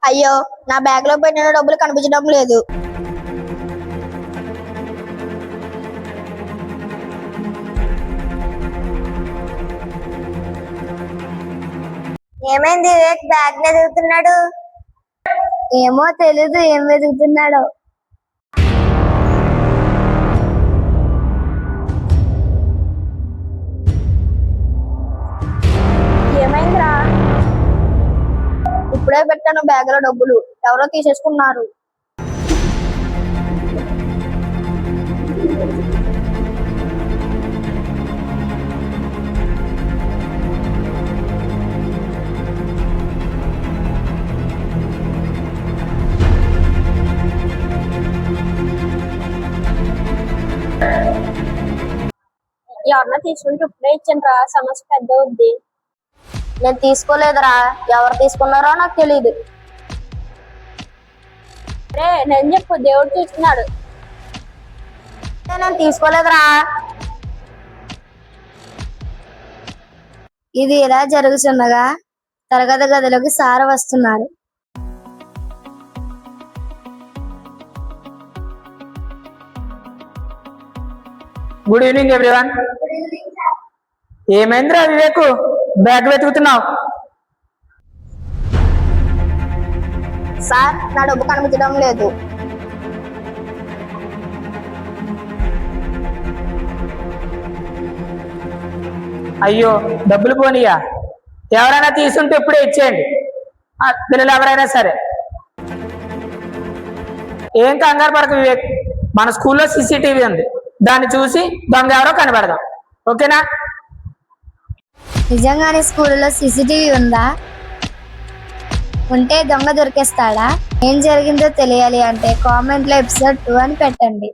అయ్యో, నా బ్యాగ్ లో పెట్టిన డబ్బులు కనిపించడం లేదు. ఏమైంది వివేక్ బ్యాగ్ వెతుకుతున్నాడు? ఏమో తెలీదు ఏం వెతుకుతున్నాడో. ఏమైందిరా? ఇప్పుడే పెట్టాను బ్యాగ్ లో డబ్బులు, ఎవరో తీసేసుకున్నారు. ఎవరన్నా తీసుకుంటే ఇప్పుడే ఇచ్చాను రా, సమస్య పెద్ద ఉంది. నేను తీసుకోలేదురా, ఎవరు తీసుకున్నారో నాకు తెలియదు. రే నేను చెప్పు, దేవుడు చూస్తున్నాడు. నేను తీసుకోలేదురా. ఇది ఇలా జరుగుతుండగా తరగతి గదిలోకి సార్ వస్తున్నారు. Good evening everyone. ఏమైందిరా వివేకు, బ్యాగ్ వెతుకుతున్నావు? సార్, నా డబ్బు కనిపించడం లేదు. అయ్యో, డబ్బులు పోనీయా? ఎవరైనా తీసుంటే ఇప్పుడే ఇచ్చేయండి, పిల్లలు ఎవరైనా సరే. ఏం కంగారు పడక వివేక్, మన స్కూల్లో సీసీటీవీ ఉంది, దాన్ని చూసి దొంగ ఎవరో కనబడదాం. ఓకేనా? నిజంగానే స్కూల్లో సీసీటీవీ ఉందా? ఉంటే దొంగ దొరికేస్తాడా? ఏం జరిగిందో తెలియాలి అంటే కామెంట్లో ఎపిసోడ్ 2 అని పెట్టండి.